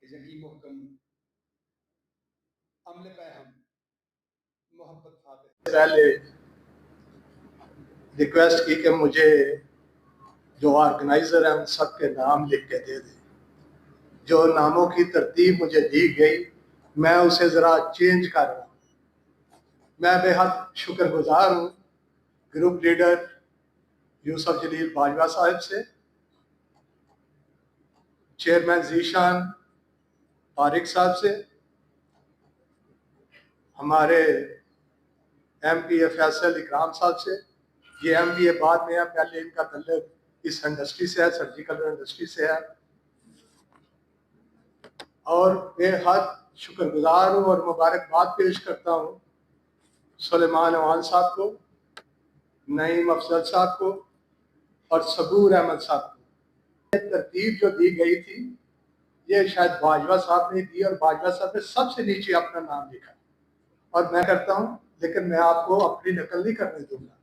یقین محکم عمل پہ ہم محبت فاتح پہلے ریکویسٹ کی کہ مجھے جو آرگنائزر ہیں ان سب کے نام لکھ کے دے دیں. جو ناموں کی ترتیب مجھے دی گئی میں اسے ذرا چینج کر رہا ہوں. میں بے حد شکر گزار ہوں گروپ لیڈر یوسف جلیل باجوہ صاحب سے، چیئرمین ذیشان طارق صاحب سے، ہمارے ایم پی اے فیصل اکرام صاحب سے. یہ ایم پی اے بعد میں ہے، پہلے ان کا تعلق اس انڈسٹری سے ہے، سرجیکل انڈسٹری سے ہے. اور بے حد شکر گزار ہوں اور مبارکباد پیش کرتا ہوں سلیمان اوان صاحب کو، نعیم افضل صاحب کو اور صبور احمد صاحب کو. ترتیب جو دی گئی تھی یہ شاید باجوہ صاحب نے دی اور باجوہ صاحب نے سب سے نیچے اپنا نام لکھا اور میں کرتا ہوں، لیکن میں آپ کو اپنی نقل نہیں کرنے دوں گا.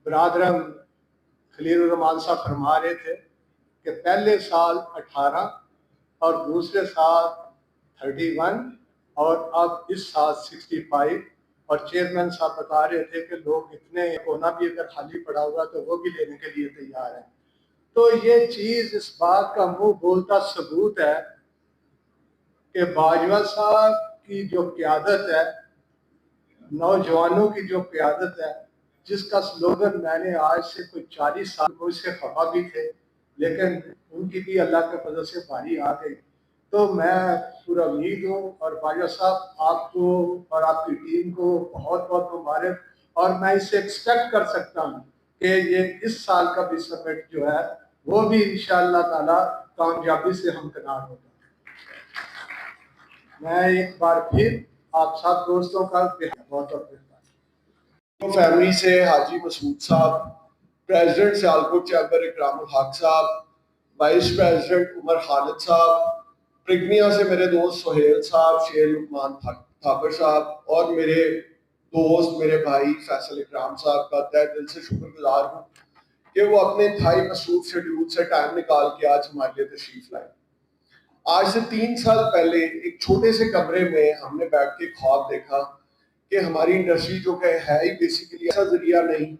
برادرم خلیل الرحمان صاحب فرما رہے تھے کہ پہلے سال 18 اور دوسرے سال 31 اور اب اس سال 65. اور چیئرمین صاحب بتا رہے تھے کہ لوگ اتنے کونا بھی اگر خالی پڑا ہوا تو وہ بھی لینے کے لیے تیار ہیں. تو یہ چیز اس بات کا منہ بولتا ثبوت ہے کہ باجوہ صاحب کی جو قیادت ہے، نوجوانوں کی جو قیادت ہے، جس کا سلوگن میں نے آج سے کوئی 40 سال کو اس سے خفا بھی تھے لیکن ان کی بھی اللہ کے فضل سے باری آ گئی. تو میں پورا امید ہوں اور باجوہ صاحب آپ کو اور آپ کی ٹیم کو بہت بہت مبارک. اور میں اس سے ایکسپیکٹ کر سکتا ہوں کہ یہ اس سال کا بھی سمٹ جو ہے وہ بھی انشاءاللہ تعالی کامیابی سے ہمکنار ہوگا. میں ایک بار پھر آپ سب دوستوں کا بہت بہت فیملی سے حاجی مسعود صاحب، پریزیڈنٹ سیالکوٹ چیمبر اکرام الحق صاحب، وائس پریزیڈنٹ عمر خالد صاحب، پرگنیا سے میرے دوست سہیل صاحب، شیر لقمان تھاپر صاحب اور میرے دوست میرے بھائی فیصل اکرام صاحب کا تہ دل سے شکر گزار ہوں کہ وہ اپنے انتہائی مصروف شیڈیول سے ٹائم نکال کے آج ہمارے لیے تشریف لائے. آج سے 3 سال پہلے ایک چھوٹے سے کمرے میں ہم نے بیٹھ کے خواب دیکھا کہ ہماری انڈسٹری جو کہ ہے ہی بیسیکلی ایسا ذریعہ نہیں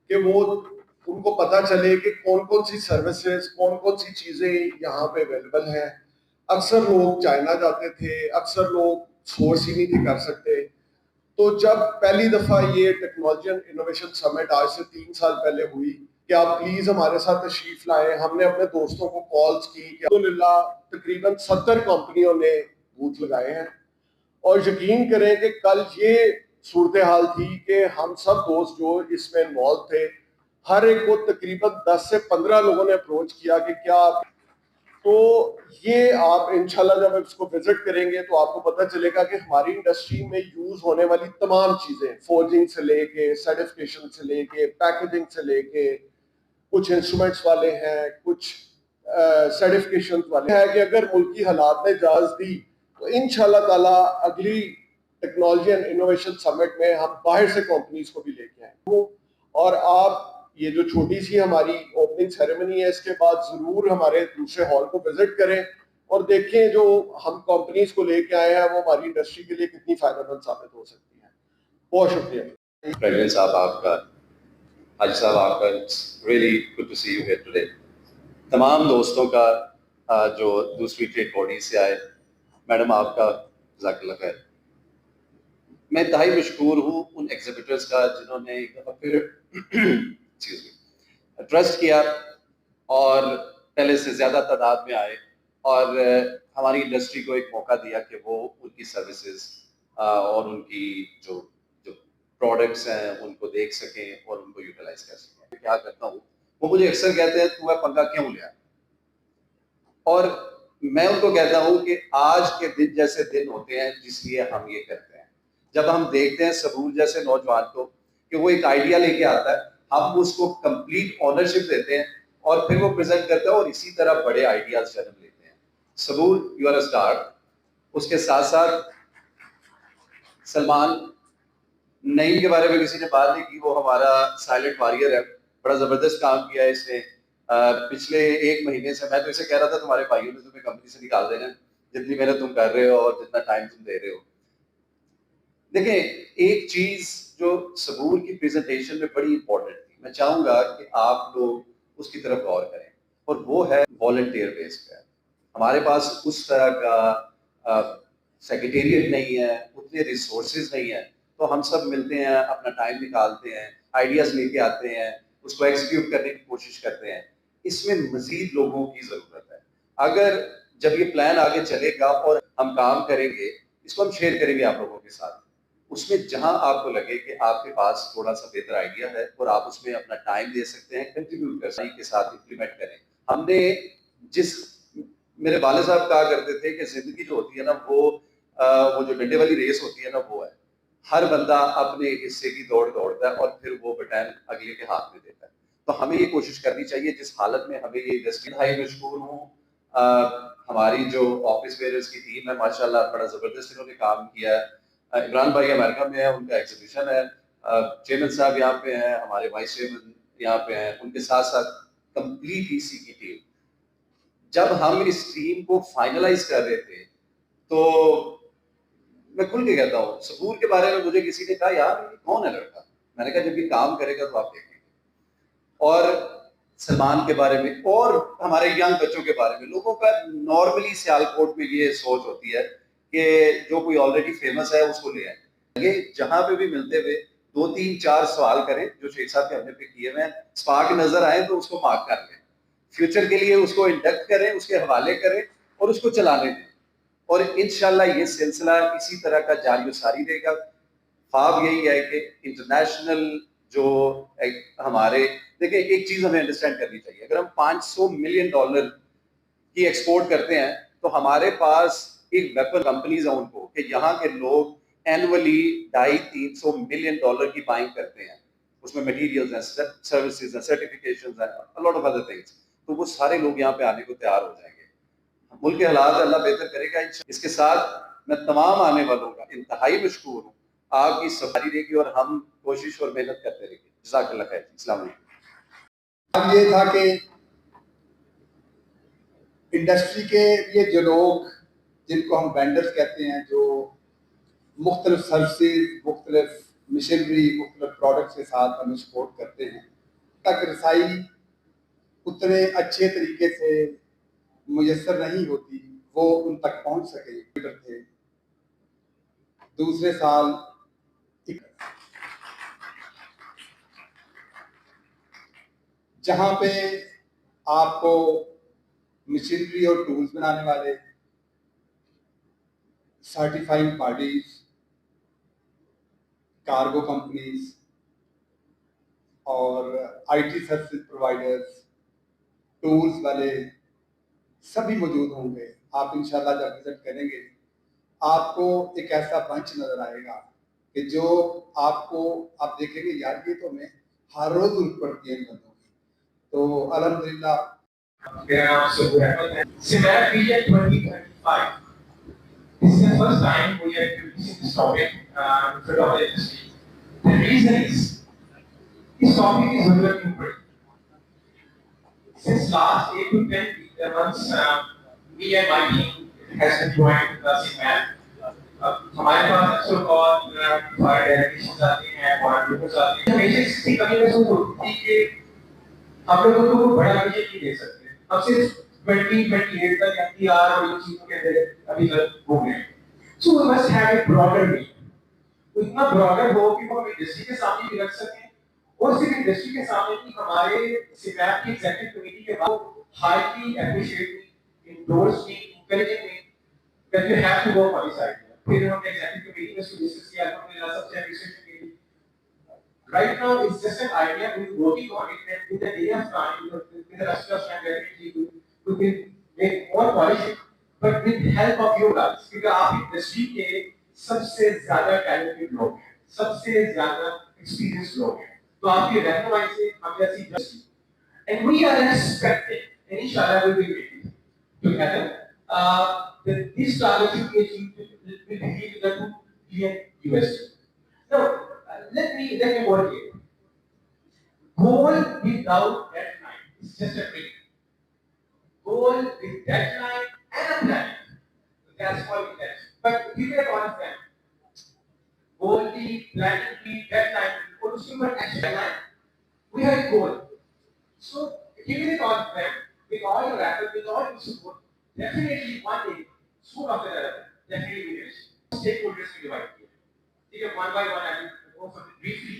کہ وہ ان کو پتہ چلے کہ کون کون سی سروسز، کون کون سی چیزیں یہاں پہ اویلیبل ہیں. اکثر لوگ چائنا جاتے تھے، اکثر لوگ سورس ہی نہیں تھے کر سکتے. تو جب پہلی دفعہ یہ ٹیکنالوجی اینڈ انوویشن سمٹ آج سے 3 سال پہلے ہوئی کہ آپ پلیز ہمارے ساتھ تشریف لائیں، ہم نے اپنے دوستوں کو کالز کی کہ الحمدللہ تقریباً 70 کمپنیوں نے بوتھ لگائے ہیں. اور یقین کریں کہ کل یہ صورتحال تھی کہ ہم سب دوست جو اس میں انوالو تھے، ہر ایک کو تقریباً 10 سے 15 لوگوں نے اپروچ کیا کہ کیا آپ، تو یہ آپ انشاءاللہ جب اس کو وزٹ کریں گے تو آپ کو پتہ چلے گا کہ ہماری انڈسٹری میں یوز ہونے والی تمام چیزیں، فورجنگ سے لے کے سرٹیفکیشن سے لے کے پیکیجنگ سے لے کے، کچھ انسٹرومنٹس والے ہیں، کچھ سرٹیفکیشن والے ہیں کہ اگر ملکی حالات نے اجازت دی تو انشاءاللہ تعالیٰ اگلی ٹیکنالوجی اینڈ انوویشن سمٹ میں ہم باہر سے کمپنیز کو بھی لے کے آئیں. اور آپ یہ جو چھوٹی سی ہماری اوپننگ سیریمنی ہے اس کے بعد ضرور ہمارے دوسرے ہال کو وزٹ کریں اور دیکھیں جو ہم کمپنیز کو لے کے آئے ہیں وہ ہماری انڈسٹری کے لیے کتنی فائدہ مند ثابت ہو سکتی ہیں. بہت شکریہ. پریزیڈنٹ صاحب آپ کا، حاجی صاحب آپ کا، really good to see you here today. تمام دوستوں کا جو دوسری ٹریڈ باڈی سے آئے، میڈم آپ کا جزاک اللہ خیر. میں انتہائی مشکور ہوں ان ایگزیبیٹرز کا جنہوں نے ایک دفعہ پھر ٹرسٹ کیا اور پہلے سے زیادہ تعداد میں آئے اور ہماری انڈسٹری کو ایک موقع دیا کہ وہ ان کی سروسز اور ان کی جو پروڈکٹس ہیں ان کو دیکھ سکیں اور ان کو یوٹیلائز کر سکیں. کیا کرتا ہوں، وہ مجھے اکثر کہتے ہیں تو پنگا کیوں لیا، اور میں ان کو کہتا ہوں کہ آج کے دن جیسے دن ہوتے ہیں جس لیے ہم یہ کرتے ہیں. جب ہم دیکھتے ہیں سبور جیسے نوجوان کو کہ وہ ایک آئیڈیا لے کے آتا ہے، ہم اس کو کمپلیٹ آنرشپ دیتے ہیں اور پھر وہ پریزنٹ کرتے ہیں اور اسی طرح بڑے آئیڈیاز جنم لیتے ہیں. سبور یو آر اے اسٹار. اس کے ساتھ ساتھ سلمان نعیم کے بارے میں کسی نے بات نہیں کی، وہ ہمارا سائلنٹ وارئر ہے، بڑا زبردست کام کیا ہے اس نے. پچھلے 1 مہینے سے میں تو اسے کہہ رہا تھا تمہارے بھائیوں نے تمہیں کمپنی سے نکال دینا جتنی محنت تم کر رہے ہو اور جتنا ٹائم تم دے رہے ہو. دیکھیں ایک چیز جو صبور کی پریزنٹیشن میں بڑی امپورٹنٹ تھی, میں چاہوں گا کہ آپ لوگ اس کی طرف غور کریں, اور وہ ہے والنٹیئر بیس پہ. ہمارے پاس اس طرح کا سیکریٹریٹ نہیں ہے, اتنے ریسورسز نہیں ہیں, تو ہم سب ملتے ہیں, اپنا ٹائم نکالتے ہیں, آئیڈیاز لے کے آتے ہیں, اس کو ایکسیکیوٹ کرنے کی کوشش کرتے ہیں. اس میں مزید لوگوں کی ضرورت ہے. اگر جب یہ پلان آگے چلے گا اور ہم کام کریں گے, اس کو ہم شیئر کریں گے آپ لوگوں کے ساتھ, اس میں جہاں آپ کو لگے کہ آپ کے پاس تھوڑا سا بہتر آئیڈیا ہے اور آپ اس میں اپنا ٹائم دے سکتے ہیں, کنٹریبیوٹ کر سکتے کے ساتھ امپلیمنٹ کریں. ہم نے میرے والد صاحب کہا کرتے تھے کہ زندگی جو ہوتی ہے نا وہ جو ڈنڈے والی ریس ہوتی ہے نا وہ ہے, ہر بندہ اپنے حصے کی دوڑتا ہے اور پھر وہ بٹن اگلے کے ہاتھ میں دیتا ہے. تو ہمیں یہ کوشش کرنی چاہیے جس حالت میں ہمیں یہ انڈسٹری. بھائی مشکور ہوں, ہماری جو آفس بیئرز کی ٹیم ہے ماشاءاللہ بڑا زبردست انہوں نے کام کیا ہے. عمران بھائی امریکہ میں ہیں, ان کا ایگزیبیشن ہے, چیئرمین صاحب یہاں پہ ہیں, ہمارے وائس چیئرمین یہاں پہ ہیں, ان کے ساتھ ساتھ کمپلیٹ ای سی کی ٹیم. جب ہم اس ٹیم کو فائنلائز کر رہے تھے تو میں کھل کے کہتا ہوں, صبور کے بارے میں مجھے کسی نے کہا یار یہ کون ہے لڑکا, میں نے کہا جب یہ کام کرے گا تو آپ دیکھیں گے. اور سلمان کے بارے میں اور ہمارے ینگ بچوں کے بارے میں, لوگوں کا نارملی سیالکوٹ میں یہ سوچ ہوتی ہے کہ جو کوئی آلریڈی فیمس ہے اس کو لے آئیں. یہ جہاں پہ بھی ملتے ہوئے 2 3 4 سوال کریں جو شیخ صاحب کے ہم نے پہ کیے ہوئے ہیں, اسپارک نظر آئے تو اس کو مارک کر لیں, فیوچر کے لیے اس کو انڈکٹ کریں, اس کے حوالے کریں اور اس کو چلانے دیں. اور انشاءاللہ یہ سلسلہ اسی طرح کا جاری و ساری رہے گا. خواب یہی ہے کہ انٹرنیشنل جو ہمارے, دیکھیں ایک چیز ہمیں انڈرسٹینڈ کرنی چاہیے, اگر ہم $500 ملین کی ایکسپورٹ کرتے ہیں تو ہمارے پاس ایک ویپن کمپنیز ہیں ان کو کہ یہاں کے لوگ اینولی $250-300 ملین کی بائنگ کرتے ہیں. اس میں مٹیریلز ہیں, سروسز ہیں, سرٹیفکیشنز ہیں, a lot of other things. تو وہ سارے لوگ یہاں پہ آنے کو تیار ہو جائیں گے. ملک کے حالات اللہ بہتر کرے گا. اس کے ساتھ میں تمام آنے والوں کا انتہائی مشکور ہوں, آپ کی سفاری رہے گی اور ہم کوشش اور محنت کرتے رہیں گے. جزاک اللہ خیر. السلام علیکم. اب یہ تھا کہ انڈسٹری کے یہ جو لوگ جن کو ہم وینڈرز کہتے ہیں, جو مختلف سروسز, مختلف مشنری, مختلف پروڈکٹس کے ساتھ ہمیں سپورٹ کرتے ہیں, تک رسائی اتنے اچھے طریقے سے میسر نہیں ہوتی, وہ ان تک پہنچ سکے تھے. دوسرے سال جہاں پہ آپ کو مشینری اور ٹولز بنانے والے, سرٹیفائنگ پارٹیز, کارگو کمپنیز اور I T services providers, tools والے سبھی موجود ہوں گے. آپ انشاءاللہ جب وزٹ کریں گے آپ کو ایک ایسا بنچ نظر آئے گا کہ جو آپ دیکھیں گے یار یہ تو ہمیں ہر روز ضرورت پڑتی ہے ان بندوں کی. تو الحمدللہ میرا نام صبور احمد ہے. سمیٹ vision 2035. This is the first time we are introducing this topic in front of the industry. The reason is this topic is very important. Since last 8 to 10 months, me and my team has been joined the CMAT. ہمارے پاس اکثر اوقات fire directions آتے ہیں, fire groups آتے ہیں. ہمیشہ اس کی کمی محسوس ہوتی ہے کہ ہم لوگوں کو بڑا ویژن نہیں دے سکتے, ہم صرف 2028 تک FTR اور ان چیزوں کے اندر ابھی تک گھوم رہے ہیں. So we must have a broader vision. تو اتنا براڈر ہو کہ وہ ہم انڈسٹری کے سامنے بھی رکھ سکیں, اور صرف انڈسٹری کے سامنے بھی ہمارے سمیٹ کی ایگزیکٹو کمیٹی کے بعد highly appreciate endorse me encouraging me that you have to work on this idea. پھر ہم نے ایگزیکٹو کمیٹی میں اس کو ڈسکس کیا, الحمدللہ سب سے اپریشیٹ کی. Right now it's just an idea, we're working on it, and with the day of time, with the rest of time, we will make more polished, but with help of you guys. کیونکہ آپ industry کے سب سے زیادہ talented لوگ ہیں, سب سے زیادہ experience لوگ ہیں, تو آپ کی رہنمائی سے ہم جیسی industry, and we are expecting, and inshallah we will make it together, that this target should be achieved with the $2 billion. Now, let me work here. Goal without deadline It's just a dream. Goal with deadline and a plan. That's all it is. But give it all of them. Goal be, plan be, deadline be, consumer action line. We have a goal. So giving it all to them, with all your effort, with all your support, definitely one day, soon after that, definitely we will. Stakeholders will divide here. Take it one by one, I will go for briefly.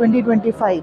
2025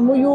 MOU